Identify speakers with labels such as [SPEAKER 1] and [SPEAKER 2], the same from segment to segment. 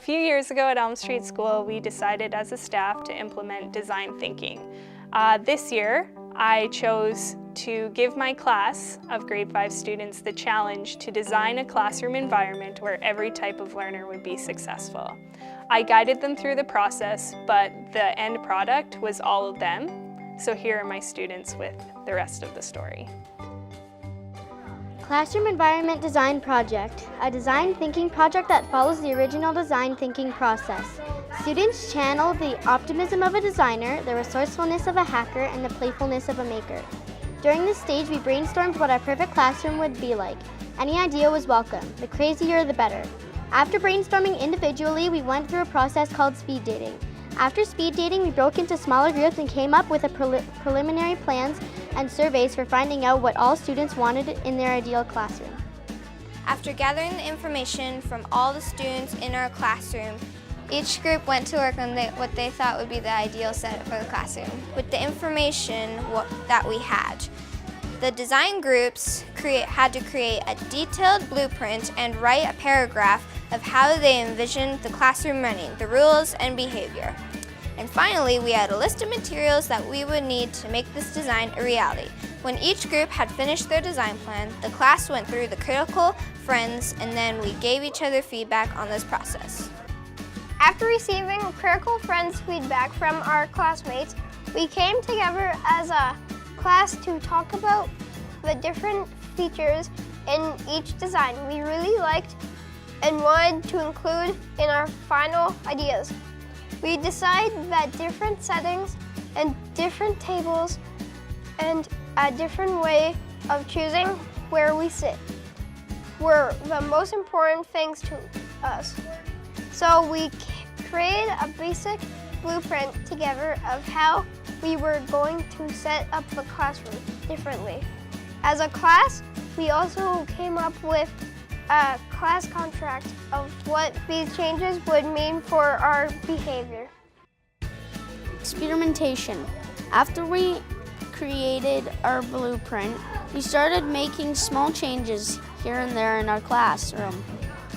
[SPEAKER 1] few years ago at Elm Street School, we decided as a staff to implement design thinking. This year, I chose to give my class of grade 5 students the challenge to design a classroom environment where every type of learner would be successful. I guided them through the process, but the end product was all of them. So here are my students with the rest of the story.
[SPEAKER 2] Classroom Environment Design Project, a design thinking project that follows the original design thinking process. Students channel the optimism of a designer, the resourcefulness of a hacker, and the playfulness of a maker. During this stage, we brainstormed what our perfect classroom would be like. Any idea was welcome. The crazier, the better. After brainstorming individually, we went through a process called speed dating. After speed dating, we broke into smaller groups and came up with preliminary plans and surveys for finding out what all students wanted in their ideal classroom.
[SPEAKER 3] After gathering the information from all the students in our classroom, each group went to work on what they thought would be the ideal setup for the classroom with the information that we had. The design groups had to create a detailed blueprint and write a paragraph of how they envisioned the classroom running, the rules and behavior. And finally, we had a list of materials that we would need to make this design a reality. When each group had finished their design plan, the class went through the critical friends, and then we gave each other feedback on this process.
[SPEAKER 4] After receiving critical friends' feedback from our classmates, we came together as a class to talk about the different features in each design we really liked and wanted to include in our final ideas. We decided that different settings and different tables and a different way of choosing where we sit were the most important things to us. So we created a basic blueprint together of how we were going to set up the classroom differently. As a class, we also came up with a class contract of what these changes would mean for our behavior.
[SPEAKER 5] Experimentation. After we created our blueprint, we started making small changes here and there in our classroom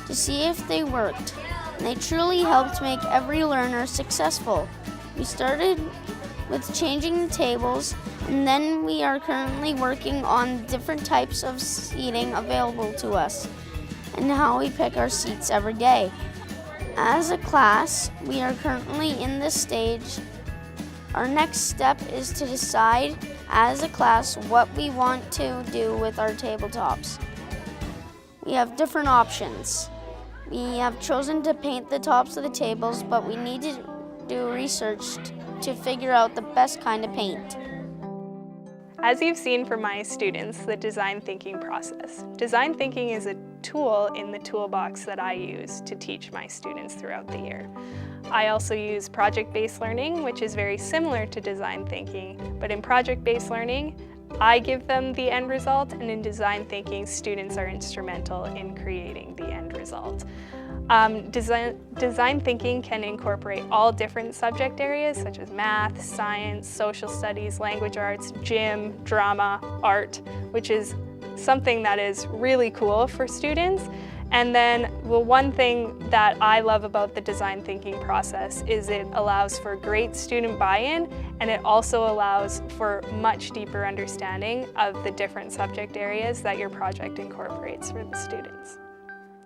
[SPEAKER 5] to see if they worked. And they truly helped make every learner successful. We started with changing the tables, and then we are currently working on different types of seating available to us and how we pick our seats every day. As a class, we are currently in this stage. Our next step is to decide as a class what we want to do with our tabletops. We have different options. We have chosen to paint the tops of the tables, but we need to do research to figure out the best kind of paint.
[SPEAKER 1] As you've seen from my students, the design thinking process. Design thinking is a tool in the toolbox that I use to teach my students throughout the year. I also use project-based learning, which is very similar to design thinking, but in project-based learning, I give them the end result, and in design thinking, students are instrumental in creating the end result. Design thinking can incorporate all different subject areas such as math, science, social studies, language arts, gym, drama, art, which is something that is really cool for students. And then, well, one thing that I love about the design thinking process is it allows for great student buy-in, and it also allows for much deeper understanding of the different subject areas that your project incorporates for the students.